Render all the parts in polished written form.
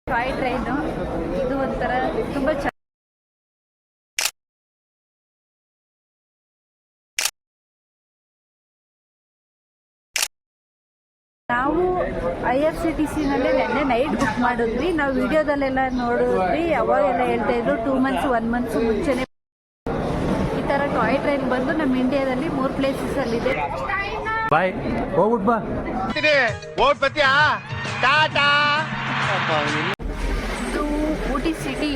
Toy train ಇದು ಒಂಥರ ತುಂಬ ನಾವು IRCTC ನಲ್ಲೇ ನೆನ್ನೆ ನೈಟ್ ಬುಕ್ ಮಾಡಿದ್ವಿ. ನಾವು ವಿಡಿಯೋದಲ್ಲೆಲ್ಲ ನೋಡಿದ್ವಿ, ಅವಾಗೆಲ್ಲ ಹೇಳ್ತಾ ಇದ್ರು 2 ಮಂತ್ಸ್ 1 ಮಂತ್ಸ್ ಮುಂಚೆನೆ ಈ ಥರ ಟಾಯ್ ಟ್ರೈನ್ ಬಂದು ನಮ್ಮ ಇಂಡಿಯಾದಲ್ಲಿ 3 ಪ್ಲೇಸಸ್ ಅಲ್ಲಿದೆ. ಬಾಯ್ ಹೋಗ್ಬಿಟ್ ಬಾ ಇದು ಊಟಿ ಸಿಟಿ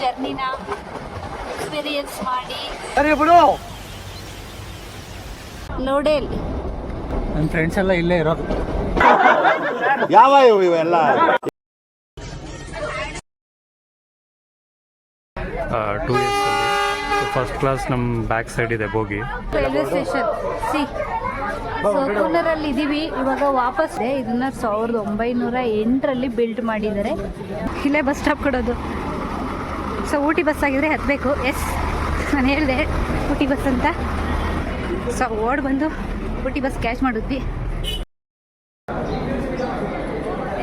ಜರ್ನಿನ ಎಕ್ಸ್ಪೀರಿಯನ್ಸ್ ಮಾಡಿ ಲೋಡೆಲ್. ನನ್ನ ಫ್ರೆಂಡ್ಸ್ ಎಲ್ಲ ಇಲ್ಲೇ ಇರೋದು. ಯಾವ ಇವೆಲ್ಲ 2 days ಫಸ್ಟ್ ಕ್ಲಾಸ್ ನಮ್ಮ ಬ್ಯಾಕ್ ಸೈಡ್ ಇದೆ ಬೋಗಿ. ರೈಲ್ವೆ ಸ್ಟೇಷನ್ ಕೂನರಲ್ಲಿ ಇದ್ದೀವಿ ಇವಾಗ. ವಾಪಸ್ ಇದನ್ನ 1908ರಲ್ಲಿ ಬಿಲ್ಡ್ ಮಾಡಿದ್ದಾರೆ. ಇಲ್ಲೇ ಬಸ್ ಸ್ಟಾಪ್ ಕೊಡೋದು. ಸೊ ಊಟಿ ಬಸ್ ಆಗಿದ್ರೆ ಹತ್ತಬೇಕು. ಎಸ್, ನಾನು ಹೇಳಿದೆ ಊಟಿ ಬಸ್ ಅಂತ. ಸೊ ಓಡ್ ಬಂದು ಊಟಿ ಬಸ್ ಕ್ಯಾಚ್ ಮಾಡಿದ್ವಿ.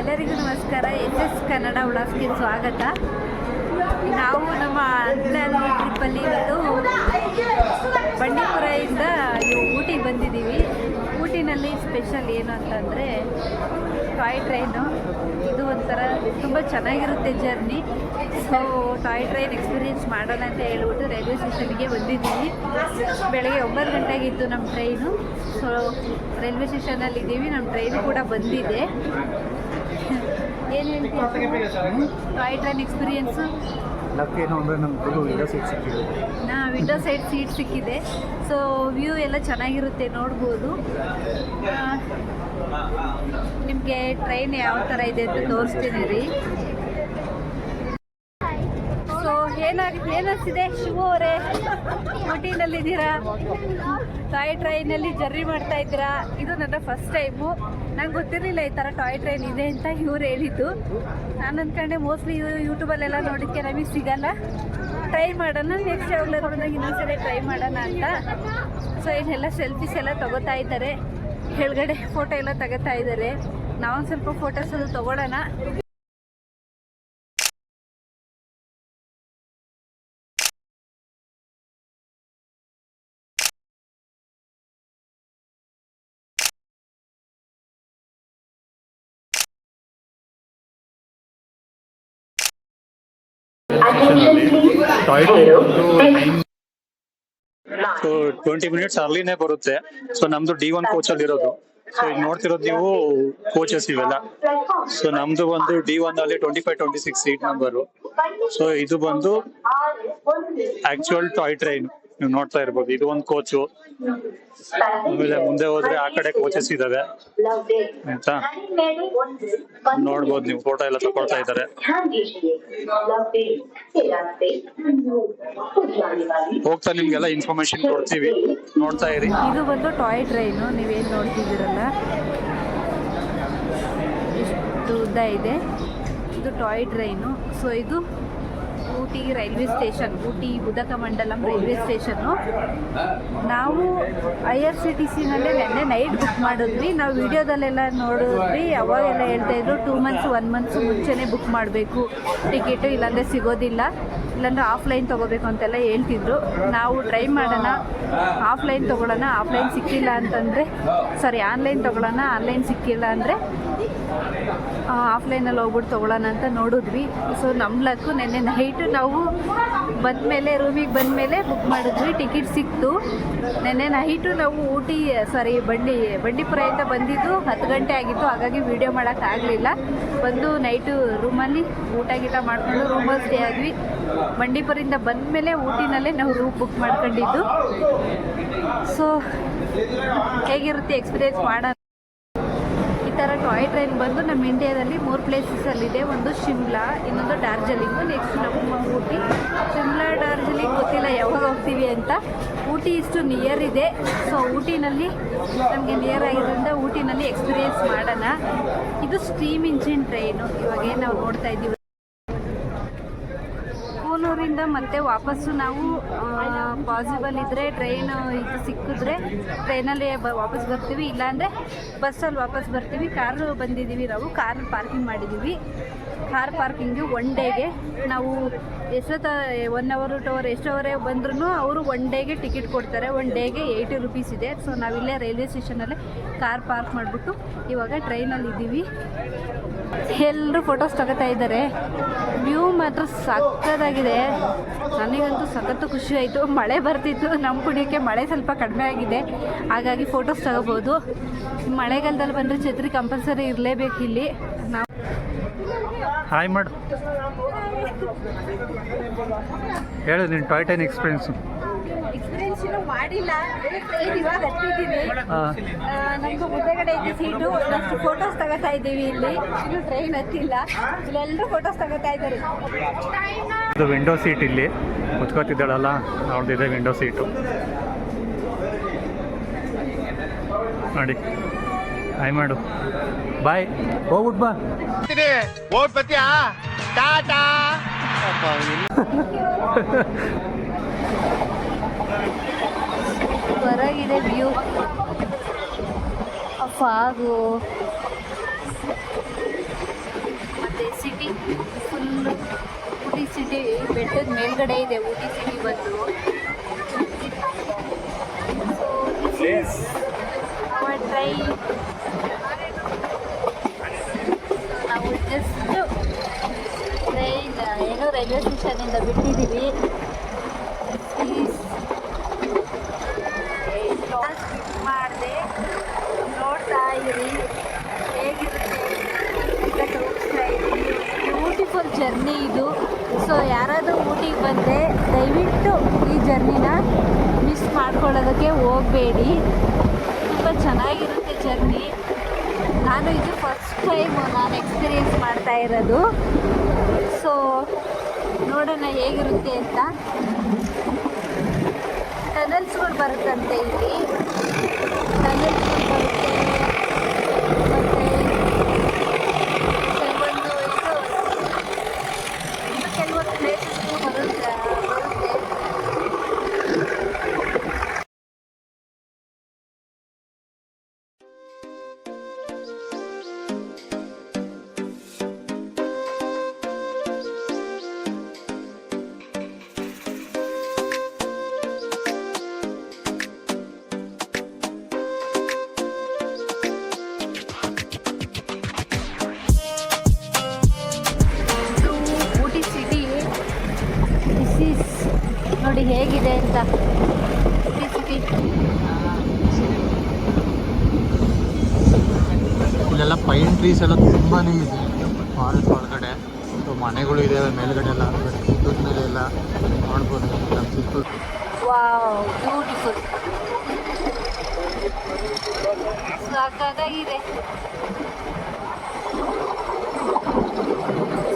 ಎಲ್ಲರಿಗೂ ನಮಸ್ಕಾರ. SS ಕನ್ನಡ ವ್ಲಾಗ್ಸ್ಗೆ ಸ್ವಾಗತ. ನಾವು ನಮ್ಮ ಅನ್ಪ್ಲಾನ್ ಟ್ರಿಪ್ಪಲ್ಲಿ ಇವತ್ತು ಬಂಡೀಪುರದಿಂದ ಊಟಿಗೆ ಬಂದಿದ್ದೀವಿ. ಊಟಿನಲ್ಲಿ ಸ್ಪೆಷಲ್ ಏನು ಅಂತಂದರೆ ಟಾಯ್ ಟ್ರೈನು. ಇದು ಒಂಥರ ತುಂಬ ಚೆನ್ನಾಗಿರುತ್ತೆ journey. So toy train experience ಮಾಡೋಣ ಅಂತ ಹೇಳ್ಬಿಟ್ಟು ರೈಲ್ವೆ ಸ್ಟೇಷನ್ಗೆ ಬಂದಿದ್ದೀವಿ. ಬೆಳಗ್ಗೆ 9 ಗಂಟೆಗಿತ್ತು ನಮ್ಮ ಟ್ರೈನು. ಸೊ ರೈಲ್ವೆ ಸ್ಟೇಷನಲ್ಲಿ ಇದ್ದೀವಿ. ನಮ್ಮ ಟ್ರೈನು ಕೂಡ ಬಂದಿದೆ. ಏನು ಹೇಳ್ತೀವಿ ಟಾಯ್ ಟ್ರೈನ್ ಎಕ್ಸ್ಪೀರಿಯೆನ್ಸು? ಏನು ಅಂದರೆ ನಮ್ಗೆ ವಿಂಡೋ ಸೀಟ್ ಸಿಕ್ಕಿದೆ. ವಿಂಡೋ ಸೈಡ್ ಸೀಟ್ ಸಿಕ್ಕಿದೆ. ಸೊ ವ್ಯೂ ಎಲ್ಲ ಚೆನ್ನಾಗಿರುತ್ತೆ, ನೋಡ್ಬೋದು. ನಿಮಗೆ ಟ್ರೈನ್ ಯಾವ ಥರ ಇದೆ ಅಂತ ತೋರಿಸ್ತೀನಿ ರೀ. ಸೊ ಏನಿಸ್ತಿದೆ ಶಿವು ಅವರೇ? ಊಟಿನಲ್ಲಿದ್ದೀರಾ, ಟಾಯ್ ಟ್ರೈನಲ್ಲಿ ಜರ್ನಿ ಮಾಡ್ತಾ ಇದ್ದೀರಾ. ಇದು ನನ್ನ ಫಸ್ಟ್ ಟೈಮು. ನಂಗೆ ಗೊತ್ತಿರಲಿಲ್ಲ ಈ ಥರ ಟಾಯ್ ಟ್ರೈನ್ ಇದೆ ಅಂತ ಇವ್ರು ಹೇಳಿದ್ದು. ನಾನು ಅಂದ್ಕೊಂಡೆ ಮೋಸ್ಟ್ಲಿ ಯೂಟ್ಯೂಬಲ್ಲೆಲ್ಲ ನೋಡೋಕ್ಕೆ ನಮಗೆ ಸಿಗಲ್ಲ. ಟ್ರೈ ಮಾಡೋಣ, ನೆಕ್ಸ್ಟ್ ಯಾವಾಗಲೂ ನೋಡಿದಾಗ ಇನ್ನೊಂದ್ಸಲ ಟ್ರೈ ಮಾಡೋಣ ಅಂತ. ಸೊ ಇಲ್ಲೆಲ್ಲ ಸೆಲ್ಫೀಸ್ ಎಲ್ಲ ತೊಗೋತಾ ಇದ್ದಾರೆ. ಕೆಳಗಡೆ ಫೋಟೋ ಎಲ್ಲ ತೆಗೋತಾ ಇದ್ದಾರೆ. ನಾವೊಂದು ಸ್ವಲ್ಪ ಫೋಟೋಸ್ ಅದು ತೊಗೊಳ್ಳೋಣ. ಸೊ 20 ಮಿನಿಟ್ಸ್ ಅರ್ಲಿನೇ ಬರುತ್ತೆ. ಸೊ ನಮ್ದು D1 ಕೋಚ್ ಅಲ್ಲಿ ಇರೋದು. ಸೊ ಈಗ ನೋಡ್ತಿರೋದು ನೀವು ಕೋಚಸ್ ಇವೆಲ್ಲ. ಸೊ ನಮ್ದು ಬಂದು D1 ಅಲ್ಲಿ 25-26 ಸೀಟ್ ನಂಬರು. ಸೊ ಇದು ಬಂದು ಆಕ್ಚುಯಲ್ ಟಾಯ್ ಟ್ರೈನ್ ನೀವು ನೋಡ್ತಾ ಇರ್ಬೋದು. ಇದು ಒಂದು ಕೋಚು. ಆಮೇಲೆ ಮುಂದೆ ಹೋದ್ರೆ ಆ ಕಡೆ ಕೋಚಸ್ ಇದಾವೆ ಆಯ್ತಾ, ನೋಡ್ಬೋದು ನೀವು. ಫೋಟೋ ಎಲ್ಲ ತಗೊಳ್ತಾ ಇದ್ದಾರೆ. ಹೋಗ್ತಾ ನಿಮ್ಗೆಲ್ಲ ಇನ್ಫಾರ್ಮೇಶನ್ ಕೊಡ್ತೀವಿ, ನೋಡ್ತಾ ಇರಿ. ಇದು ಬಂದು ಟಾಯ್ ಟ್ರೈನು. ನೀವೇನು ನೋಡ್ತಿದ್ದೀರಲ್ಲ, ಇಷ್ಟು ಉದ್ದ ಇದೆ. ಇದು ಟಾಯ್ ಟ್ರೈನು. ಸೊ ಇದು Ooty railway station, Ooty Udhagamandalam railway station. ನಾವು IRCTC ನಲ್ಲೇ ನೆನ್ನೆ ನೈಟ್ ಬುಕ್ ಮಾಡಿದ್ವಿ. ನಾವು ವಿಡಿಯೋದಲ್ಲೆಲ್ಲ ನೋಡಿದ್ವಿ, ಅವಾಗೆಲ್ಲ ಹೇಳ್ತಾ ಇದ್ರು 2 ಮಂತ್ಸ್ 1 ಮಂತ್ಸ್ ಮುಂಚೆನೇ ಬುಕ್ ಮಾಡಬೇಕು ಟಿಕೆಟು, ಇಲ್ಲಾಂದರೆ ಸಿಗೋದಿಲ್ಲ, ಇಲ್ಲಾಂದರೆ ಆಫ್ಲೈನ್ ತೊಗೋಬೇಕು ಅಂತೆಲ್ಲ ಹೇಳ್ತಿದ್ರು. ನಾವು ಟ್ರೈ ಮಾಡೋಣ, ಆಫ್ಲೈನ್ ತೊಗೊಳ್ಳೋಣ. ಆಫ್ಲೈನ್ ಸಿಕ್ಕಿಲ್ಲ ಅಂತಂದರೆ ಆನ್ಲೈನ್ ತೊಗೊಳ್ಳೋಣ. ಆನ್ಲೈನ್ ಸಿಕ್ಕಿಲ್ಲ ಅಂದರೆ ಆಫ್ಲೈನಲ್ಲಿ ಹೋಗ್ಬಿಟ್ಟು ತೊಗೊಳ್ಳೋಣ ಅಂತ ನೋಡಿದ್ವಿ. ಸೊ ನಮ್ಮ ಲಕ್ಕು ನೆನ್ನೆ ನೈಟು ನಾವು ಬಂದಮೇಲೆ ರೂಮಿಗೆ ಬಂದಮೇಲೆ ಬುಕ್ ಮಾಡಿದ್ವಿ, ಟಿಕೆಟ್ ಸಿಕ್ತು. ನೆನ್ನೆ ನೈಟು ನಾವು ಬಂಡೀಪುರದಿಂದ ಬಂದಿದ್ದು 10 ಗಂಟೆ ಆಗಿತ್ತು. ಹಾಗಾಗಿ ವೀಡಿಯೋ ಮಾಡೋಕ್ಕಾಗಲಿಲ್ಲ. ಬಂದು ನೈಟು ರೂಮಲ್ಲಿ ಊಟ ಗೀಟ ಮಾಡಿಕೊಂಡು ರೂಮಲ್ಲಿ ಸ್ಟೇ ಆದ್ವಿ. ಬಂಡೀಪುರದಿಂದ ಬಂದಮೇಲೆ ಊಟಿನಲ್ಲೇ ನಾವು ರೂಮ್ ಬುಕ್ ಮಾಡ್ಕೊಂಡಿದ್ದು. ಸೊ ಹೇಗಿರುತ್ತೆ ಎಕ್ಸ್ಪೀರಿಯೆನ್ಸ್ ಮಾಡೋಣ. ಈ ಥರ ಟಾಯ್ ಟ್ರೈನ್ ಬಂದು ನಮ್ಮ ಇಂಡಿಯಾದಲ್ಲಿ 3 ಪ್ಲೇಸಸಲ್ಲಿದೆ. ಒಂದು ಶಿಮ್ಲಾ, ಇನ್ನೊಂದು ಡಾರ್ಜಿಲಿಂಗು, ನೆಕ್ಸ್ಟ್ ನಮ್ಮ ಊಟಿ. ಶಿಮ್ಲಾ ಡಾರ್ಜಿಲಿಂಗ್ ಗೊತ್ತಿಲ್ಲ ಯಾವಾಗ ಹೋಗ್ತೀವಿ ಅಂತ. ಊಟಿ ಇಷ್ಟು ನಿಯರ್ ಇದೆ. ಸೊ ಊಟಿನಲ್ಲಿ ನಮಗೆ ನಿಯರ್ ಆಗಿರೋದ್ರಿಂದ ಊಟಿನಲ್ಲಿ ಎಕ್ಸ್ಪೀರಿಯೆನ್ಸ್ ಮಾಡೋಣ. ಇದು ಸ್ಟೀಮ್ ಇಂಜಿನ್ ಟ್ರೈನು. ಇವಾಗೇನು ನಾವು ನೋಡ್ತಾ ಇದ್ದೀವಿ. ಕೂನೂರಿಂದ ಮತ್ತೆ ವಾಪಸ್ಸು ನಾವು ಪಾಸಿಬಲ್ ಇದ್ದರೆ ಟ್ರೈನ್ ಇದು ಸಿಕ್ಕಿದ್ರೆ ಟ್ರೈನಲ್ಲಿ ವಾಪಸ್ ಬರ್ತೀವಿ, ಇಲ್ಲಾಂದರೆ ಬಸ್ಸಲ್ಲಿ ವಾಪಸ್ ಬರ್ತೀವಿ. ಕಾರು ಬಂದಿದ್ದೀವಿ, ನಾವು ಕಾರ್ ಪಾರ್ಕಿಂಗ್ ಮಾಡಿದ್ದೀವಿ. ಕಾರ್ ಪಾರ್ಕಿಂಗು 1 ಡೇಗೆ ನಾವು ಎಷ್ಟೊತ್ತ 1 ಅವರ್ 2 ಅವರ್ ಎಷ್ಟು ಅವರೇ ಬಂದ್ರೂ ಅವರು 1 ಡೇಗೆ ಟಿಕೆಟ್ ಕೊಡ್ತಾರೆ. 1 ಡೇಗೆ 80 ರುಪೀಸ್ ಇದೆ. ಸೊ ನಾವಿಲ್ಲೇ ರೈಲ್ವೆ ಸ್ಟೇಷನಲ್ಲೇ ಕಾರ್ ಪಾರ್ಕ್ ಮಾಡಿಬಿಟ್ಟು ಇವಾಗ ಟ್ರೈನಲ್ಲಿ ಇದ್ದೀವಿ. ಎಲ್ಲರೂ ಫೋಟೋಸ್ ತಗೋತಾ ಇದ್ದಾರೆ. ವ್ಯೂ ಮಾತ್ರ ಸಕ್ಕತ್ತಾಗಿದೆ. ನನಗಂತೂ ಸಖತ್ತು ಖುಷಿ ಆಯಿತು. ಮಳೆ ಬರ್ತಿತ್ತು, ನಮ್ಮ ಪುಣ್ಯಕ್ಕೆ ಮಳೆ ಸ್ವಲ್ಪ ಕಡಿಮೆ ಆಗಿದೆ, ಹಾಗಾಗಿ ಫೋಟೋಸ್ ತಗೋಬೋದು. ಮಳೆಗಾಲದಲ್ಲಿ ಬಂದರೆ ಛತ್ರಿ ಕಂಪಲ್ಸರಿ ಇರಲೇಬೇಕು ಇಲ್ಲಿ. ನಾವು ಹಾಯ್ ಮಾಡು, ಹೇಳು ನಿನ್ನ ಟಾಯ್ ಟ್ರೈನ್ ಎಕ್ಸ್ಪೀರಿಯನ್ಸು. ಎಕ್ಸ್ಪೀರಿಯನ್ಸ್ ಇನ್ನೂ ಮಾಡಿಲ್ಲ, ಟ್ರೈನ್ ಇವಾಗ ಹತ್ತಿದ್ದೀನಿ. ನಮಗೂ ಮುಂದೆಗಡೆ ಇದೆ ಸೀಟು, ಒಂದಷ್ಟು ಫೋಟೋಸ್ ತಗೋತಾ ಇದ್ದೀವಿ. ಇಲ್ಲಿ ಇನ್ನು ಟ್ರೈನ್ ಹತ್ತಿಲ್ಲ, ಇಲ್ಲೆಲ್ಲರೂ ಫೋಟೋಸ್ ತಗೋತಾ ಇದ್ದಾರೆ. ಇದು ವಿಂಡೋ ಸೀಟ್, ಇಲ್ಲಿ ಕುತ್ಕೋತಿದ್ದಾಳಲ್ಲ ಅವ್ರದ್ದಿದೆ ವಿಂಡೋ ಸೀಟು ನೋಡಿ. ಹಾಯ್ ಮಾಡು, ಬಾಯ್, ಹೋಗ್ಬಿಟ್ಟು ಬಾ. ಹೊರಗಿದೆ ವ್ಯೂ, ಫಾಗು ಮತ್ತು ಸಿಟಿ ಫುಲ್ಲು. ಊಟಿ ಸಿಟಿ ಬೆಟ್ಟದ ಮೇಲ್ಗಡೆ ಇದೆ ಊಟಿ ಸಿಟಿ ಬಂದು. So this is hour train. ನಾವು ಜಸ್ಟ್ ಟ್ರೈನ್ ಏನೋ ರೈಲ್ವೆ ಸ್ಟೇಷನಿಂದ ಬಿಟ್ಟಿದ್ದೀವಿ. ಮಾಡಿದೆ, ನೋಡ್ತಾ ಇರಿ ಹೇಗಿರುತ್ತೆ ಅಂತ ತೋರಿಸ್ತಾ ಇದ್ದೀನಿ. ಬ್ಯೂಟಿಫುಲ್ ಜರ್ನಿ ಇದು. ಸೊ ಯಾರಾದರೂ ಊಟಿಗೆ ಬಂದರೆ ದಯವಿಟ್ಟು ಈ ಜರ್ನಿನ ಮಿಸ್ ಮಾಡ್ಕೊಳ್ಳೋದಕ್ಕೆ ಹೋಗಬೇಡಿ. ತುಂಬ ಚೆನ್ನಾಗಿರುತ್ತೆ ಜರ್ನಿ. ನಾನು ಇದು ಫಸ್ಟ್ ಟೈಮು ನಾನು ಎಕ್ಸ್ಪೀರಿಯೆನ್ಸ್ ಮಾಡ್ತಾ ಇರೋದು. ಸೊ ನೋಡೋಣ ಹೇಗಿರುತ್ತೆ ಅಂತ. ಟನಲ್ಸ್ಗಳು ಬರುತ್ತಂತೆ ಇಲ್ಲಿ, ಟನಲ್ಸ್ಗಳು ಬರುತ್ತೆ. ಮತ್ತು ಕೆಲವೊಂದು ಪ್ಲೇಸಸ್ಗೂ ಬರುತ್ತೆ. ನೋಡಿ ಹೇಗಿದೆ ಅಂತ ಊಟಿ ಸಿಟಿ. ಇಲ್ಲೆಲ್ಲ ಪೈನ್ ಟ್ರೀಸ್ ಎಲ್ಲ ತುಂಬಾ ಇದೆ ಫಾರೆಸ್ಟ್ ಒಳಗಡೆ. ಸೊ ಮನೆಗಳು ಇದ್ದಾವೆ ಮೇಲ್ಗಡೆ ಎಲ್ಲ, ಗುಡ್ಡದ ಮೇಲೆ ಎಲ್ಲ ನೋಡ್ಬೋದು. ವಾವ್, ಬ್ಯೂಟಿಫುಲ್, ಸಾಕಾಗಿದೆ.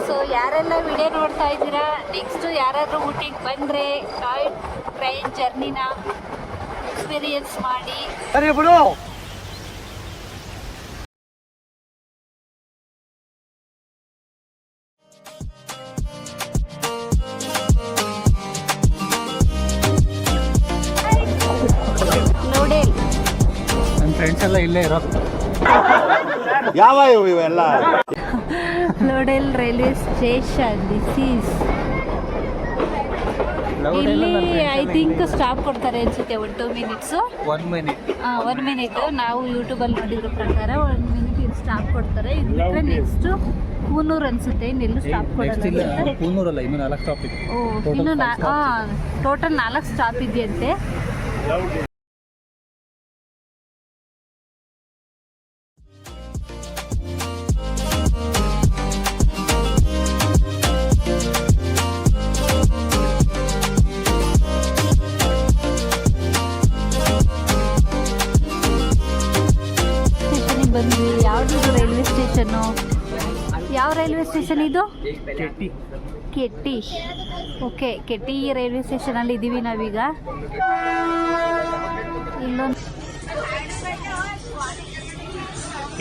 ಸೊ ಯಾರೆಲ್ಲ ವಿಡಿಯೋ ನೋಡ್ತಾ ಇದ್ದೀರಾ, ನೆಕ್ಸ್ಟು ಯಾರಾದರೂ ಊಟಿಗೆ ಬಂದರೆ ಟಾಯ್ ಟ್ರೈನ್ ಜರ್ನಿನ ಎಕ್ಸ್ಪೀರಿಯನ್ಸ್ ಮಾಡಿ. ನೋಡೇಲ್ ನನ್ನ ಫ್ರೆಂಡ್ಸ್ ಎಲ್ಲ ಇಲ್ಲೇ ಇರೋ. ಯಾವ ಇವೆಲ್ಲ ಲೋಡೆಲ್ ರೈಲ್ವೆ ಸ್ಟೇಷನ್. ದಿಸ್ ಈಸ್ ಇಲ್ಲಿ ಐ ಥಿಂಕ್ ಸ್ಟಾಪ್ ಕೊಡ್ತಾರೆ ಅನ್ಸುತ್ತೆ 1-2 ಮಿನಿಟ್ಸು. 1 ಮಿನಿಟ್ 1 ಮಿನಿಟ್ ನಾವು ಯೂಟ್ಯೂಬಲ್ಲಿ ನೋಡಿರೋ ಪ್ರಕಾರ 1 ಮಿನಿಟ್ ಇಲ್ಲಿ ಸ್ಟಾಪ್ ಕೊಡ್ತಾರೆ. ಇದು ಬಿಟ್ಟರೆ ನೆಕ್ಸ್ಟು ಕೂನೂರು ಅನಿಸುತ್ತೆ, ಇನ್ನೆಲ್ಲೂ ಸ್ಟಾಪ್ ಕೊಡಲ್ಲ. ಕೂನೂರಲ್ಲ, ಇನ್ನೂ 4 ಸ್ಟಾಪ್ ಇದೆ. ಇನ್ನು ಟೋಟಲ್ 4 ಸ್ಟಾಪ್ ಇದೆಯಂತೆ. ಬಂದ್ವಿ. ಯಾವುದು ರೈಲ್ವೆ ಸ್ಟೇಷನ್ನು? ಯಾವ ರೈಲ್ವೆ ಸ್ಟೇಷನ್ ಇದು? ಕೆಟ್ಟಿ. ಓಕೆ, ಕೆಟ್ಟಿ ರೈಲ್ವೆ ಸ್ಟೇಷನಲ್ಲಿ ಇದ್ದೀವಿ ನಾವೀಗ. ಇಲ್ಲೊಂದು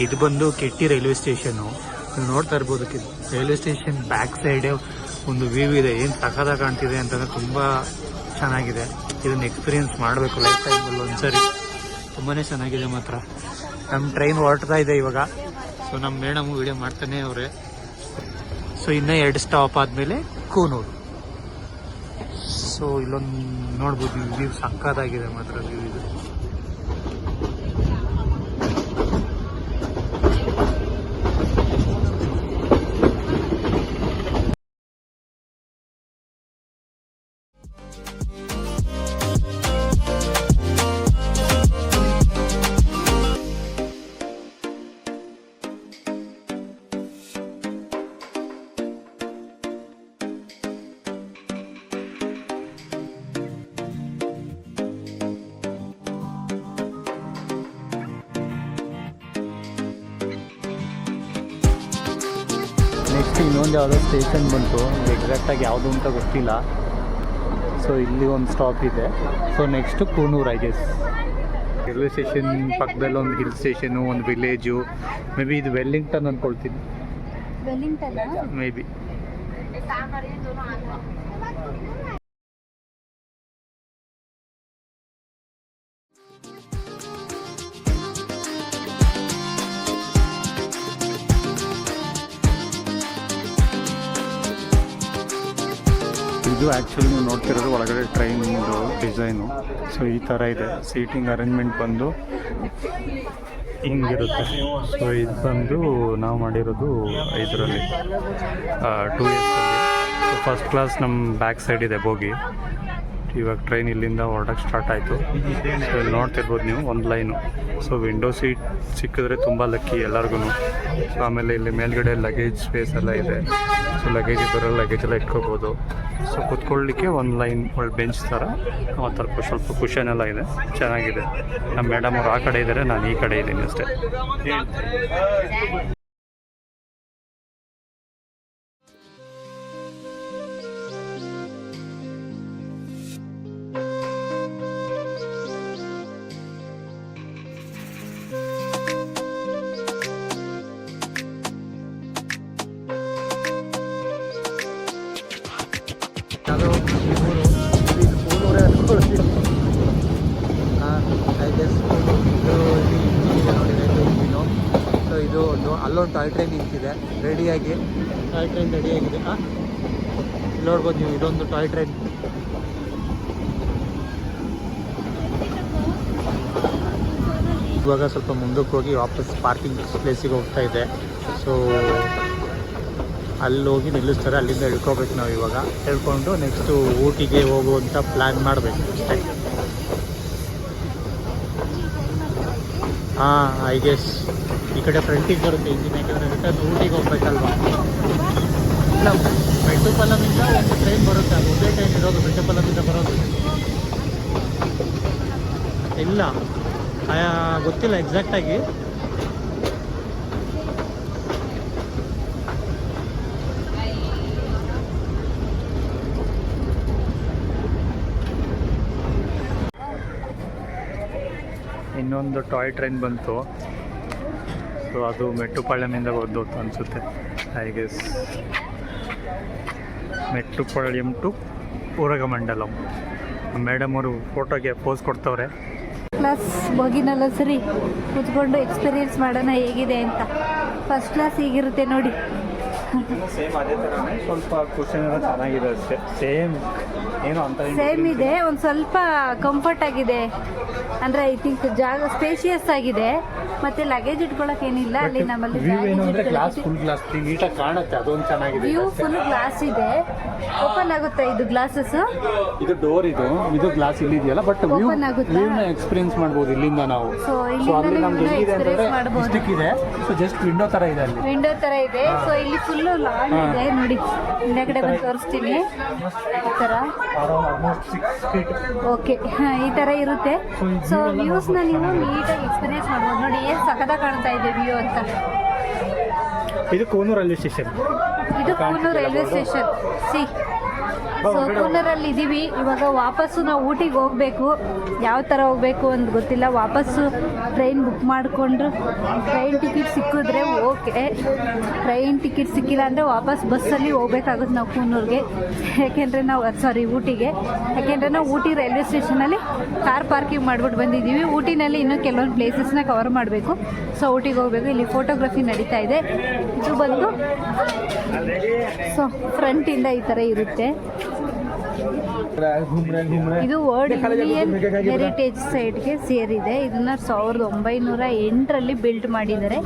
ಇದು ಬಂದು ಕೆಟ್ಟಿ ರೈಲ್ವೆ ಸ್ಟೇಷನು. ನೀವು ನೋಡ್ತಾ ಇರ್ಬೋದು ರೈಲ್ವೆ ಸ್ಟೇಷನ್ ಬ್ಯಾಕ್ ಸೈಡ್ ಒಂದು ವ್ಯೂ ಇದೆ. ಏನು ಸಖತ್ತಾಗಿ ಕಾಣ್ತಿದೆ ಅಂತಂದರೆ ತುಂಬ ಚೆನ್ನಾಗಿದೆ. ಇದನ್ನು ಎಕ್ಸ್ಪೀರಿಯೆನ್ಸ್ ಮಾಡಬೇಕು ಲೈಫ್ ಟೈಮಲ್ಲಿ ಒಂದ್ಸರಿ. ತುಂಬಾ ಚೆನ್ನಾಗಿದೆ ಮಾತ್ರ. ನಮ್ಮ ಟ್ರೈನ್ ಹೊರಡ್ತಾ ಇದೆ ಇವಾಗ. ಸೊ ನಮ್ಮ ಮೇಡಮು ವಿಡಿಯೋ ಮಾಡ್ತಾನೆ ಅವರೇ. ಸೊ ಇನ್ನೂ 2 ಸ್ಟಾಪ್ ಆದಮೇಲೆ ಕೂನೂರು. ಸೊ ಇಲ್ಲೊಂದು ನೋಡ್ಬೋದು ವ್ಯೂ ಸಕ್ಕತ್ತಾಗಿದೆ ಮಾತ್ರ ವ್ಯೂ ಇದು. ನೆಕ್ಸ್ಟ್ ಇನ್ನೊಂದು ಯಾವುದೋ ಸ್ಟೇಷನ್ ಬಂತು, ಎಕ್ಸಾಕ್ಟಾಗಿ ಯಾವುದು ಅಂತ ಗೊತ್ತಿಲ್ಲ. ಸೊ ಇಲ್ಲಿ ಒಂದು ಸ್ಟಾಪ್ ಇದೆ. So next Coonoor I guess. Railway station ಪಕ್ಕದಲ್ಲಿ ಒಂದು ಹಿಲ್ ಸ್ಟೇಷನು, ಒಂದು ವಿಲೇಜು. ಮೇ ಬಿ ಇದು ವೆಲ್ಲಿಂಗ್ಟನ್ ಅಂದ್ಕೊಳ್ತೀನಿ. Maybe. ಇದು ಆ್ಯಕ್ಚುಲಿ ನೀವು ನೋಡ್ತಿರೋದು ಒಳಗಡೆ ಟ್ರೈನಿಂದು ಡಿಸೈನು. ಸೊ ಈ ಥರ ಇದೆ. ಸೀಟಿಂಗ್ ಅರೇಂಜ್ಮೆಂಟ್ ಬಂದು ಹಿಂಗಿರುತ್ತೆ. ಸೊ ಇದು ಬಂದು ನಾವು ಮಾಡಿರೋದು ಇದರಲ್ಲಿ 2 ಸೊ ಫಸ್ಟ್ ಕ್ಲಾಸ್ ನಮ್ಮ ಬ್ಯಾಕ್ ಸೈಡ್ ಇದೆ ಬೋಗಿ. ಇವಾಗ ಟ್ರೈನ್ ಇಲ್ಲಿಂದ ಹೊರಡಕ್ಕೆ ಸ್ಟಾರ್ಟ್ ಆಯಿತು. ಸೊ ಇಲ್ಲಿ ನೋಡ್ತಿರ್ಬೋದು ನೀವು ಒಂದು ಲೈನು. ಸೊ ವಿಂಡೋ ಸೀಟ್ ಸಿಕ್ಕಿದ್ರೆ ತುಂಬ ಲಕ್ಕಿ ಎಲ್ಲರಿಗೂ. ಸೊ ಆಮೇಲೆ ಇಲ್ಲಿ ಮೇಲ್ಗಡೆ ಲಗೇಜ್ ಸ್ಪೇಸ್ ಎಲ್ಲ ಇದೆ. ಸೊ ಲಗೇಜ್ ಇದ್ದರೆ ಲಗೇಜ್ ಎಲ್ಲ ಇಟ್ಕೋಬೋದು. ಸೊ ಕುತ್ಕೊಳ್ಳಿಕ್ಕೆ ಒಂದು ಲೈನ್ ಒಳ್ಳೆ ಬೆಂಚ್ ಥರ ಆ ಥರ ಸ್ವಲ್ಪ ಕುಷನ್ ಎಲ್ಲ ಇದೆ, ಚೆನ್ನಾಗಿದೆ. ನಮ್ಮ ಮೇಡಮ್ ಅವ್ರು ಆ ಕಡೆ ಇದ್ದಾರೆ, ನಾನು ಈ ಕಡೆ ಇದ್ದೀನಿ ಅಷ್ಟೇ. ಸೊ ಇದು ಅಲ್ಲೊಂದು ಟಾಯ್ ಟ್ರೈನ್ ನಿಂತಿದೆ ರೆಡಿಯಾಗಿ. ಟಾಯ್ ಟ್ರೈನ್ ರೆಡಿಯಾಗಿದೆ. ನೋಡ್ಬೋದು ನೀವು, ಇದೊಂದು ಟಾಯ್ ಟ್ರೈನ್. ಇವಾಗ ಸ್ವಲ್ಪ ಮುಂದಕ್ಕೆ ಹೋಗಿ ವಾಪಸ್ ಪಾರ್ಕಿಂಗ್ ಪ್ಲೇಸಿಗೆ ಹೋಗ್ತಾ ಇದೆ. ಸೊ ಅಲ್ಲಿ ಹೋಗಿ ನಿಲ್ಲಿಸ್ತಾರೆ, ಅಲ್ಲಿಂದ ಇಳ್ಕೊಬೇಕು ನಾವು. ಇವಾಗ ಹೇಳ್ಕೊಂಡು ನೆಕ್ಸ್ಟು ಊಟಿಗೆ ಹೋಗುವಂಥ ಪ್ಲ್ಯಾನ್ ಮಾಡಬೇಕು ಅಷ್ಟೇ. ಐ ಗೆಸ್ ಈ ಕಡೆ ಫ್ರಂಟಿಗೆ ಬರುತ್ತೆ ಇಂಜಿನ್, ಯಾಕಂದರೆ ರಿಟರ್ನ್ ಊಟಿಗೆ ಹೋಗ್ಬೇಕಲ್ವಾ. ಇಲ್ಲ, ಮೆಟ್ಟುಪಾಲಮಿಂದ ಒಂದು ಟ್ರೈನ್ ಬರುತ್ತೆ, ಅದು ಒಂದೇ ಟ್ರೈನ್ ಇರೋದು ಮೆಟ್ಟುಪಾಲಮಿಂದ ಬರೋದು. ಇಲ್ಲ ಗೊತ್ತಿಲ್ಲ ಎಕ್ಸಾಕ್ಟಾಗಿ. ಇನ್ನೊಂದು ಟಾಯ್ ಟ್ರೈನ್ ಬಂತು. ಸೊ ಅದು ಮೆಟ್ಟುಪಾಳ್ಯಮಿಂದ ಹೋದ್ದು ಅನಿಸುತ್ತೆ I guess. Mettupalayam to ಉರಗಮಂಡಲಂ. Madam ಅವರು ಫೋಟೋಗೆ ಪೋಸ್ ಕೊಡ್ತವ್ರೆ. ಕ್ಲಾಸ್ ಬೋಗಿನಲ್ಲ ಸರಿ ಕೂತ್ಕೊಂಡು ಎಕ್ಸ್ಪೀರಿಯೆನ್ಸ್ ಮಾಡೋಣ ಹೇಗಿದೆ ಅಂತ. ಫಸ್ಟ್ ಕ್ಲಾಸ್ ಹೀಗಿರುತ್ತೆ ನೋಡಿ. ಸೇಮ್ ಅದೇ ಥರನೇ, ಸ್ವಲ್ಪ ಕ್ವಶನ್ ಎಲ್ಲ ಚೆನ್ನಾಗಿದೆ ಅಷ್ಟೇ. ಸೇಮ್ ಏನೋ ಅಂತ ಸೇಮ್ ಇದೆ, ಒಂದು ಸ್ವಲ್ಪ ಕಂಫರ್ಟ್ ಆಗಿದೆ. ಅಂದರೆ ಐ ಥಿಂಕ್ ಜಾಗ ಸ್ಪೇಷಿಯಸ್ ಆಗಿದೆ. ಮತ್ತೆ ಲಗೇಜ್ ಇಟ್ಕೊಳಕ್ ಏನಿಲ್ಲ ಅಲ್ಲಿ. ನಮ್ಮಲ್ಲಿ ಗ್ಲಾಸ್ ಫುಲ್ ಗ್ಲಾಸ್ ನೀಟಾಗಿ ಕಾಣುತ್ತೆ, ಅದೊಂದು ಚೆನ್ನಾಗಿದೆ. ವ್ಯೂ ಫುಲ್ ಗ್ಲಾಸ್ ಇದೆ. ಓಪನ್ ಆಗುತ್ತೆ ಇದು ಗ್ಲಾಸಸ್. ಇದು ಡೋರ್, ಇದು ಗ್ಲಾಸ್ ಇಲ್ಲಿ ಇದೆಯಲ್ಲ. ಬಟ್ ಓಪನ್ ಆಗುತ್ತೆ, ಎಕ್ಸ್ಪೀರಿಯನ್ಸ್ ಮಾಡ್ಬೋದು ಇಲ್ಲಿಂದ ನಾವು. ಸೊ ಇಲ್ಲಿಂದ ಎಕ್ಸ್ಪೀರಿಯನ್ಸ್ ಮಾಡಬಹುದು. ಇದೆ. ಸೊ ಜಸ್ಟ್ ವಿಂಡೋ ತರ ಇದೆ, ಅಲ್ಲಿ ವಿಂಡೋ ತರ ಇದೆ. ಸೊ ಇಲ್ಲಿ ಫುಲ್ ಲಾನ್ ಇದೆ ನೋಡಿ. ಹಿಂದೆಗಡೆ ಬಂದು ತೋರಿಸ್ತೀನಿ. ಈ ತರ ಓಕೆ, ಈ ತರ ಇರುತ್ತೆ. ಸೊ ವ್ಯೂಸ್ನ ನೀವು ನೀಟಾಗಿ ಎಕ್ಸ್ಪೀರಿಯನ್ಸ್ ಮಾಡ್ಬೋದು. ನೋಡಿ ಏನು ಸಖತ್ತಾಗಿ ಕಾಣ್ತಾ ಇದೆ ವ್ಯೂ ಅಂತ. ಇದು ಕೂನೂರು ರೈಲ್ವೆ ಸ್ಟೇಷನ್. ಇದು Coonoor railway station. C so ಕೂನರಲ್ಲಿ ಇದ್ದೀವಿ ಇವಾಗ. ವಾಪಸ್ಸು ನಾವು ಊಟಿಗೆ ಹೋಗಬೇಕು. ಯಾವ ಥರ ಹೋಗಬೇಕು ಅಂತ ಗೊತ್ತಿಲ್ಲ. ವಾಪಸ್ಸು ಟ್ರೈನ್ ಬುಕ್ ಮಾಡಿಕೊಂಡು ಟ್ರೈನ್ ಟಿಕೆಟ್ ಸಿಕ್ಕಿದ್ರೆ ಓಕೆ, ಟ್ರೈನ್ ಟಿಕೆಟ್ ಸಿಕ್ಕಿಲ್ಲ ಅಂದರೆ ವಾಪಸ್ ಬಸ್ಸಲ್ಲಿ ಹೋಗ್ಬೇಕಾಗುತ್ತೆ ನಾವು ಕೂನೂರಿಗೆ. ಯಾಕೆಂದರೆ ಊಟಿಗೆ. ಯಾಕೆಂದರೆ ನಾವು ಊಟಿ ರೈಲ್ವೆ ಸ್ಟೇಷನಲ್ಲಿ ಕಾರ್ ಪಾರ್ಕಿಂಗ್ ಮಾಡಿಬಿಟ್ಟು ಬಂದಿದ್ದೀವಿ. ಊಟಿನಲ್ಲಿ ಇನ್ನೂ ಕೆಲವೊಂದು ಪ್ಲೇಸಸ್ನ ಕವರ್ ಮಾಡಬೇಕು. ಸೊ ಊಟಿಗೆ ಹೋಗಬೇಕು. ಇಲ್ಲಿ ಫೋಟೋಗ್ರಫಿ ನಡೀತಾ ಇದೆ. ಇದು ಬಂದು ಸೊ ಫ್ರಂಟಿಂದ ಈ ಥರ ಇರುತ್ತೆ. ಇದು ವರ್ಲ್ಡ್ ಯೂನಿಯನ್ ಹೆರಿಟೇಜ್ ಸೈಟ್ಗೆ ಸೇರಿದೆ. ಇದನ್ನ 1908ರಲ್ಲಿ ಬಿಲ್ಡ್ ಮಾಡಿದ್ದಾರೆ.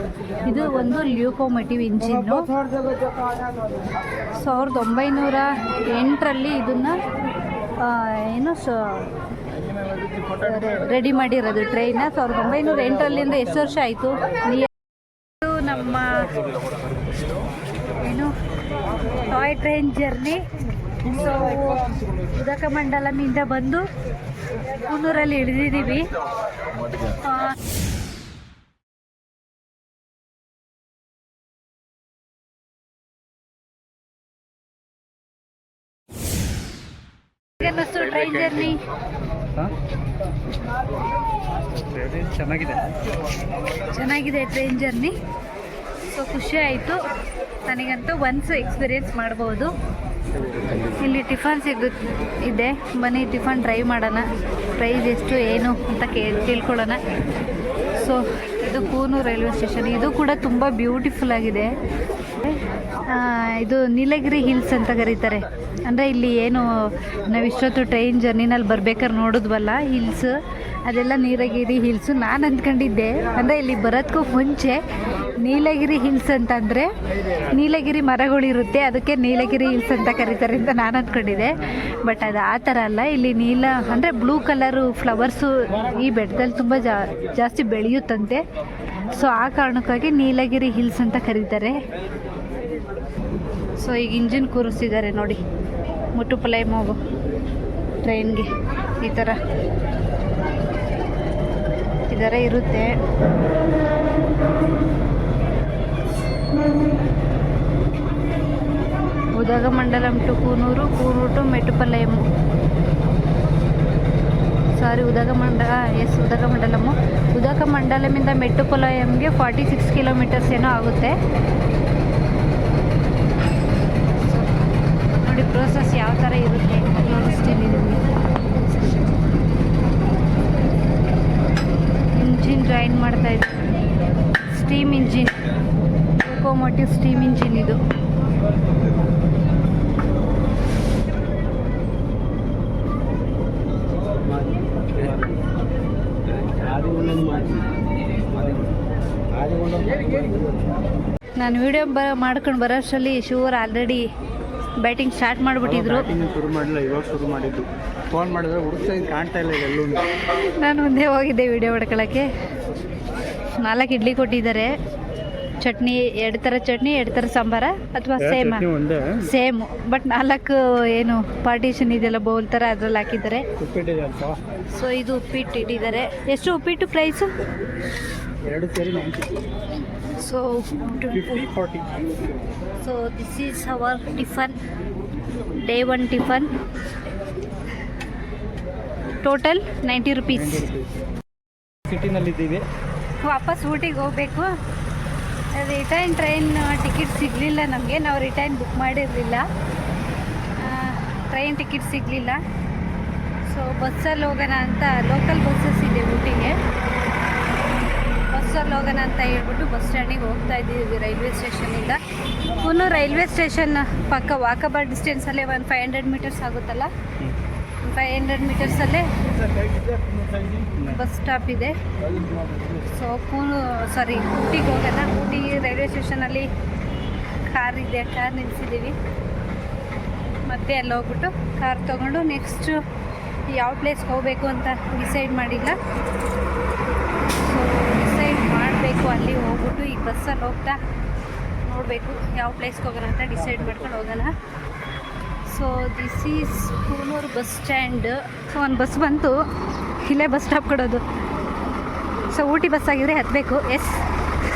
ಇದು ಒಂದು ಲ್ಯೂಕೋಮೋಟಿವ್ ಇಂಜಿನ್ನು. 1908ರಲ್ಲಿ ಇದನ್ನ ರೆಡಿ ಮಾಡಿರೋದು ಟ್ರೈನ. 1908ರಲ್ಲಿ ಎಷ್ಟು ವರ್ಷ ಆಯಿತು? ನಮ್ಮ ಟಾಯ್ ಟ್ರೈನ್ ಜರ್ನಿ. ಸೊ ಉದಕಮಂಡಲಮಿಂದ ಬಂದು ಕೂನೂರಲ್ಲಿ ಇಳಿದಿದ್ದೀವಿ. ಅನ್ನಿಸ್ತು ಟ್ರೈನ್ ಜರ್ನಿ? ಚೆನ್ನಾಗಿದೆ ಟ್ರೈನ್ ಜರ್ನಿ. ಸೊ ಖುಷಿ ಆಯಿತು ನನಗಂತೂ. ಒನ್ಸ್ ಎಕ್ಸ್ಪೀರಿಯೆನ್ಸ್ ಮಾಡ್ಬೋದು. ಇಲ್ಲಿ ಟಿಫನ್ ಇದೆ. ಬನ್ನಿ ಟಿಫನ್ ಟ್ರೈ ಮಾಡೋಣ. ಪ್ರೈಸ್ ಎಷ್ಟು ಏನು ಅಂತ ತಿಳ್ಕೊಳ್ಳೋಣ. ಸೊ ಇದು ಕೂನೂರು ರೈಲ್ವೆ ಸ್ಟೇಷನ್. ಇದು ಕೂಡ ತುಂಬ ಬ್ಯೂಟಿಫುಲ್ ಆಗಿದೆ. ಇದು ನೀಲಗಿರಿ ಹಿಲ್ಸ್ ಅಂತ ಕರೀತಾರೆ. ಅಂದರೆ ಇಲ್ಲಿ ಏನು ನಾವು ಇಷ್ಟೊತ್ತು ಟ್ರೈನ್ ಜರ್ನಿನಲ್ಲಿ ಬರ್ಬೇಕಾದ್ರೆ ನೋಡಿದ್ವಲ್ಲ ಹಿಲ್ಸ್, ಅದೆಲ್ಲ ನೀಲಗಿರಿ ಹಿಲ್ಸು. ನಾನು ಅಂದ್ಕೊಂಡಿದ್ದೆ ಅಂದರೆ ಇಲ್ಲಿ ಬರೋದಕ್ಕೂ ಮುಂಚೆ ನೀಲಗಿರಿ ಹಿಲ್ಸ್ ಅಂತಂದರೆ ನೀಲಗಿರಿ ಮರಗಳಿರುತ್ತೆ, ಅದಕ್ಕೆ ನೀಲಗಿರಿ ಹಿಲ್ಸ್ ಅಂತ ಕರೀತಾರೆ ಅಂತ ನಾನು ಅಂದ್ಕೊಂಡಿದ್ದೆ. ಬಟ್ ಅದು ಆ ಥರ ಅಲ್ಲ. ಇಲ್ಲಿ ನೀಲ ಅಂದರೆ ಬ್ಲೂ ಕಲರು ಫ್ಲವರ್ಸು ಈ ಬೆಟ್ಟದಲ್ಲಿ ತುಂಬ ಜಾಸ್ತಿ ಬೆಳೆಯುತ್ತಂತೆ. ಸೊ ಆ ಕಾರಣಕ್ಕಾಗಿ ನೀಲಗಿರಿ ಹಿಲ್ಸ್ ಅಂತ ಕರೀತಾರೆ. ಸೊ ಈಗ ಇಂಜಿನ್ ಕೂರಿಸಿದ್ದಾರೆ ನೋಡಿ, ಮುಟ್ಟುಪಲೈ ಹೋಗೋ ಟ್ರೈನ್ಗೆ ಈ ಥರ ಇರುತ್ತೆ. Udhagamandalam to Coonoor, Coonoor to Mettupalayam. ಉದಗಮಂಡಲಮು. ಉದಗಮಂಡಲಮಿಂದ ಮೆಟ್ಟುಪಲಯಂಗೆ 46 ಕಿಲೋಮೀಟರ್ಸ್ ಏನೋ ಆಗುತ್ತೆ ನೋಡಿ. ಪ್ರೋಸೆಸ್ ಯಾವ ಥರ ಇರುತ್ತೆ ತೋರಿಸ್ತೀನಿ ನಿಮಗೆ. ಇಂಜಿನ್ ಜಾಯಿನ್ ಮಾಡ್ತಾ ಇದ್ದೀನಿ. Steam engine, locomotive steam engine ಇದು. ನಾನು ವಿಡಿಯೋ ಮಾಡ್ಕೊಂಡು ಬರೋಷ್ಟರಲ್ಲಿ ಶಿವರು ಆಲ್ರೆಡಿ ಬ್ಯಾಟಿಂಗ್ ಸ್ಟಾರ್ಟ್ ಮಾಡಿಬಿಟ್ಟಿದ್ರು. ಶುರು ಮಾಡಿಲ್ಲ, ಇವಾಗ ಶುರು ಮಾಡಿದ್ದು. ಫೋನ್ ಮಾಡಿದ್ರೆ ಹುಡುಕ್ತಾ ಕಾಣ್ತಾ ಇಲ್ಲ ಎಲ್ಲೂ. ನಾನು ಮುಂದೆ ಹೋಗಿದ್ದೆ ವಿಡಿಯೋ ಮಾಡ್ಕೊಳ್ಳೋಕ್ಕೆ. 4 ಇಡ್ಲಿ ಕೊಟ್ಟಿದ್ದಾರೆ. ಚಟ್ನಿ 2 ಥರ ಚಟ್ನಿ, 2 ಥರ ಸಾಂಬಾರ ಅಥವಾ ಸೇಮು. ಬಟ್ 4 ಏನು ಪಾರ್ಟಿಷನ್ ಇದೆಯಲ್ಲ ಬೌಲ್ ಥರ ಅದ್ರಲ್ಲಿ ಹಾಕಿದ್ದಾರೆ. ಸೊ ಇದು ಉಪ್ಪಿಟ್ಟು ಇಟ್ಟಿದ್ದಾರೆ. ಎಷ್ಟು ಉಪ್ಪಿಟ್ಟು ಪ್ರೈಸು? 2 ಸೇರಿ 90. So 50-40. So this is our tiffin, day 1 tiffin. Total 90 rupees. ಸಿಟಿನಲ್ಲಿದ್ದೀವಿ. ವಾಪಸ್ ಊಟಿಗೆ ಹೋಗಬೇಕು. ರಿಟರ್ನ್ ಟ್ರೈನ್ ಟಿಕೆಟ್ ಸಿಗಲಿಲ್ಲ ನಮಗೆ. ನಾವು ರಿಟರ್ನ್ ಬುಕ್ ಮಾಡಿರಲಿಲ್ಲ, ಟ್ರೈನ್ ಟಿಕೆಟ್ ಸಿಗಲಿಲ್ಲ. ಸೊ ಬಸ್ಸಲ್ಲಿ ಹೋಗೋಣ ಅಂತ, ಲೋಕಲ್ ಬಸ್ಸಸ್ ಇದೆ ಊಟಿಗೆ, ಬಸ್ಸಲ್ಲಿ ಹೋಗೋಣ ಅಂತ ಹೇಳ್ಬಿಟ್ಟು ಬಸ್ ಸ್ಟ್ಯಾಂಡಿಗೆ ಹೋಗ್ತಾ ಇದ್ದೀವಿ ರೈಲ್ವೆ ಸ್ಟೇಷನಿಂದ. ಕೂನೂರು ರೈಲ್ವೆ ಸ್ಟೇಷನ್ ಪಕ್ಕ ವಾಕಬಲ್ ಡಿಸ್ಟೆನ್ಸಲ್ಲೇ ಒಂದು 500 ಮೀಟರ್ಸ್ ಆಗುತ್ತಲ್ಲ, 500 ಮೀಟರ್ಸಲ್ಲೇ ಬಸ್ ಸ್ಟಾಪ್ ಇದೆ. ಸೊ ಊಟಿಗೆ ಹೋಗೋಣ. ಊಟಿ ರೈಲ್ವೆ ಸ್ಟೇಷನಲ್ಲಿ ಕಾರ್ ಇದೆ, ಕಾರ್ ನಿಲ್ಲಿಸಿದ್ದೀವಿ. ಮತ್ತೆ ಅಲ್ಲಿ ಹೋಗ್ಬಿಟ್ಟು ಕಾರ್ ತೊಗೊಂಡು ನೆಕ್ಸ್ಟ್ ಯಾವ ಪ್ಲೇಸ್ಗೆ ಹೋಗಬೇಕು ಅಂತ ಡಿಸೈಡ್ ಮಾಡಿಲ್ಲ. ಸೊ ಡಿಸೈಡ್ ಮಾಡಬೇಕು, ಅಲ್ಲಿ ಹೋಗ್ಬಿಟ್ಟು ಈ ಬಸ್ಸಲ್ಲಿ ಹೋಗ್ತಾ ನೋಡಬೇಕು ಯಾವ ಪ್ಲೇಸ್ಗೆ ಹೋಗೋಣ ಅಂತ ಡಿಸೈಡ್ ಮಾಡ್ಕೊಂಡು ಹೋಗೋಣ. So this is Coonoor bus stand. So ಒಂದು ಬಸ್ ಬಂತು, ಇಲ್ಲೇ ಬಸ್ ಸ್ಟಾಪ್ ಕೊಡೋದು. ಸೊ ಊಟಿ ಬಸ್ ಆಗಿದ್ರೆ ಹತ್ತಬೇಕು. ಎಸ್,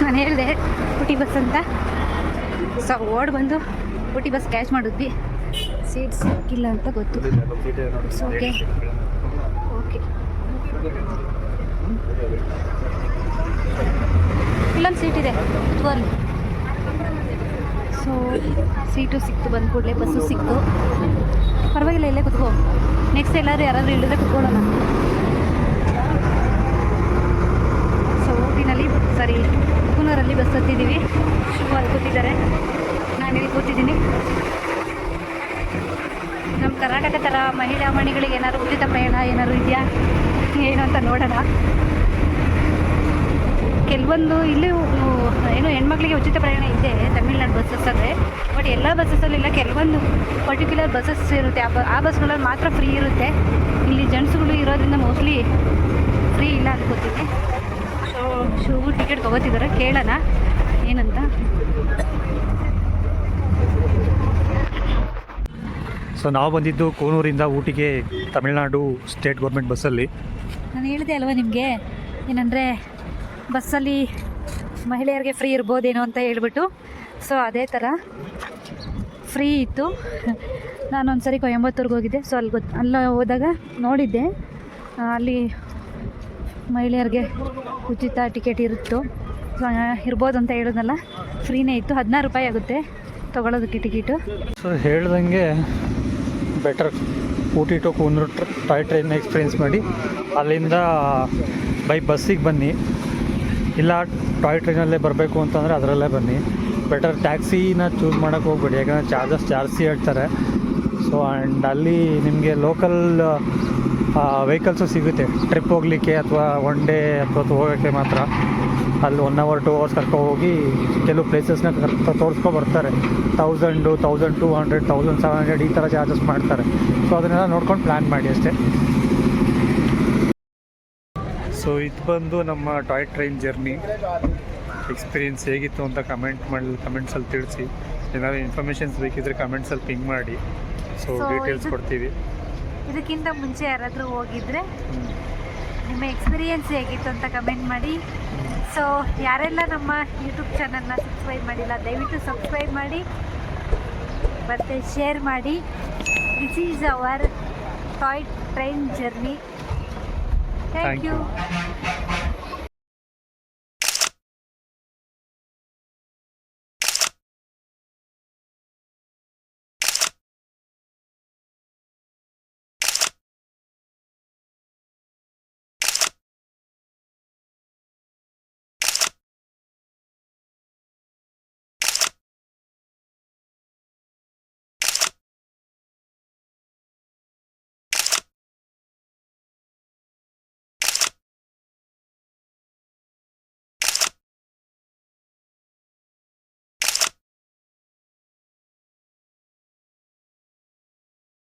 ನಾನು ಹೇಳಿದೆ ಊಟಿ ಬಸ್ ಅಂತ. ಸೊ ಓಡ್ ಬಂದು ಊಟಿ ಬಸ್ ಕ್ಯಾಚ್ ಮಾಡಿದ್ವಿ. ಸೀಟ್ ಸಿಕ್ಕಿಲ್ಲ ಅಂತ ಗೊತ್ತು. ಓಕೆ ಓಕೆ, ಇಲ್ಲೊಂದು ಸೀಟ್ ಇದೆ ಅಲ್ಲಿ. ಸೊ ಸೀಟು ಸಿಕ್ತು, ಬಂದ ಕೂಡಲೇ ಬಸ್ಸು ಸಿಕ್ತು. ಪರವಾಗಿಲ್ಲ, ಇಲ್ಲೇ ಕುತ್ಕೋ. ನೆಕ್ಸ್ಟ್ ಎಲ್ಲರೂ ಯಾರಾದರೂ ಇಳಿದ್ರೆ ಕುತ್ಕೊಳ್ಳೋಣ. So ಊಟಿನಲ್ಲಿ ಕೂನೂರಲ್ಲಿ bus ಹತ್ತಿದ್ದೀವಿ. ಶುಭ ಅಲ್ಲಿ ಕೂತಿದ್ದಾರೆ, ನಾನಿಲ್ಲಿ ಕೂತಿದ್ದೀನಿ. ನಮ್ಮ ಕರ್ನಾಟಕ ಥರ ಮಹಿಳಾ ಮಣಿಗಳಿಗೆ ಏನಾದ್ರು ಉಚಿತ ಪ್ರಯಾಣ ಏನಾದ್ರು ಇದೆಯಾ ಏನು ಅಂತ ನೋಡೋಣ. ಕೆಲವೊಂದು ಇಲ್ಲಿ ಏನು ಹೆಣ್ಮಕ್ಳಿಗೆ ಉಚಿತ ಪ್ರಯಾಣ ಇದೆ ತಮಿಳ್ನಾಡು ಬಸ್ಸಸ್ಸಲ್ಲಿ, ಬಟ್ ಎಲ್ಲ ಬಸ್ಸಸ್ಸಲ್ಲಿಲ್ಲ. ಕೆಲವೊಂದು ಪರ್ಟಿಕ್ಯುಲರ್ ಬಸ್ಸಸ್ ಇರುತ್ತೆ, ಆ ಬಸ್ಗಳಲ್ಲಿ ಮಾತ್ರ ಫ್ರೀ ಇರುತ್ತೆ. ಇಲ್ಲಿ ಜೆಂಟ್ಸ್ಗಳು ಇರೋದ್ರಿಂದ ಮೋಸ್ಟ್ಲಿ ಫ್ರೀ ಇಲ್ಲ ಅನ್ಕೋತೀನಿ. ಸೊ ಶಿವು ಟಿಕೆಟ್ ತೊಗೋತಿದ್ದಾರೆ, ಕೇಳೋಣ ಏನಂತ. ಸೊ ನಾವು ಬಂದಿದ್ದು ಕೂನೂರಿಂದ ಊಟಿಗೆ ತಮಿಳ್ನಾಡು ಸ್ಟೇಟ್ ಗೌರ್ಮೆಂಟ್ ಬಸ್ಸಲ್ಲಿ. ನಾನು ಹೇಳಿದೆ ಅಲ್ವಾ ನಿಮಗೆ, ಏನಂದರೆ ಬಸ್ಸಲ್ಲಿ ಮಹಿಳೆಯರಿಗೆ ಫ್ರೀ ಇರ್ಬೋದೇನೋ ಅಂತ ಹೇಳ್ಬಿಟ್ಟು. ಸೊ ಅದೇ ಥರ ಫ್ರೀ ಇತ್ತು. ನಾನೊಂದು ಸರಿ ಕೊಯಂಬತ್ತೂರ್ಗೆ ಹೋಗಿದ್ದೆ. ಸೊ ಅಲ್ಲಿ ಹೋದಾಗ ನೋಡಿದ್ದೆ, ಅಲ್ಲಿ ಮಹಿಳೆಯರಿಗೆ ಉಚಿತ ಟಿಕೆಟ್ ಇರ್ಬೋದು ಅಂತ ಹೇಳಿದ್ನಲ್ಲ, ಫ್ರೀನೇ ಇತ್ತು. 16 ರೂಪಾಯಿ ಆಗುತ್ತೆ ತೊಗೊಳೋದಕ್ಕೆ ಟಿಕೆಟು. ಸೊ ಹೇಳ್ದಂಗೆ better Ooty to Coonoor toy train experience ಮಾಡಿ ಅಲ್ಲಿಂದ ಬೈ ಬಸ್ಸಿಗೆ ಬನ್ನಿ, ಇಲ್ಲ ಟಾಯ್ ಟ್ರೈನಲ್ಲೇ ಬರಬೇಕು ಅಂತಂದರೆ ಅದರಲ್ಲೇ ಬನ್ನಿ. ಬೆಟರ್ ಟ್ಯಾಕ್ಸಿನ ಚೂಸ್ ಮಾಡೋಕ್ಕೆ ಹೋಗ್ಬೇಡಿ, ಯಾಕಂದರೆ ಚಾರ್ಜಸ್ ಜಾಸ್ತಿ ಹೇಳ್ತಾರೆ. ಸೊ ಆ್ಯಂಡ್ ಅಲ್ಲಿ ನಿಮಗೆ ಲೋಕಲ್ ವೆಹಿಕಲ್ಸು ಸಿಗುತ್ತೆ ಟ್ರಿಪ್ ಹೋಗಲಿಕ್ಕೆ, ಅಥವಾ ಒನ್ ಡೇ ಅಥವಾ ಹೋಗೋಕ್ಕೆ ಮಾತ್ರ. ಅಲ್ಲಿ 1 hour 2 hours ಕರ್ಕೊ ಹೋಗಿ ಕೆಲವು ಪ್ಲೇಸಸ್ನ ತೋರಿಸ್ಕೊ ಬರ್ತಾರೆ. 1000, 1200, 1700 ಈ ಥರ ಚಾರ್ಜಸ್ ಮಾಡ್ತಾರೆ. ಸೊ ಅದನ್ನೆಲ್ಲ ನೋಡ್ಕೊಂಡು ಪ್ಲ್ಯಾನ್ ಮಾಡಿ ಅಷ್ಟೇ. ಸೊ ಇದು ಬಂದು ನಮ್ಮ ಟಾಯ್ ಟ್ರೈನ್ ಜರ್ನಿ ಎಕ್ಸ್ಪೀರಿಯೆನ್ಸ್ ಹೇಗಿತ್ತು ಅಂತ ಕಮೆಂಟ್ಸಲ್ಲಿ ತಿಳಿಸಿ. ಏನಾದರೂ ಇನ್ಫಾರ್ಮೇಷನ್ಸ್ ಬೇಕಿದ್ದರೆ ಕಮೆಂಟ್ಸಲ್ಲಿ ಪಿಂಗ್ ಮಾಡಿ. ಸೊ ಡೀಟೇಲ್ಸ್ ಕೊಡ್ತೀವಿ. ಇದಕ್ಕಿಂತ ಮುಂಚೆ ಯಾರಾದರೂ ಹೋಗಿದ್ರೆ ನಿಮ್ಮ ಎಕ್ಸ್ಪೀರಿಯೆನ್ಸ್ ಹೇಗಿತ್ತು ಅಂತ ಕಮೆಂಟ್ ಮಾಡಿ. ಸೊ ಯಾರೆಲ್ಲ ನಮ್ಮ ಯೂಟ್ಯೂಬ್ ಚಾನಲ್ನ ಸಬ್ಸ್ಕ್ರೈಬ್ ಮಾಡಿಲ್ಲ, ದಯವಿಟ್ಟು ಸಬ್ಸ್ಕ್ರೈಬ್ ಮಾಡಿ ಮತ್ತು ಶೇರ್ ಮಾಡಿ. This is our toy train journey. Thank you.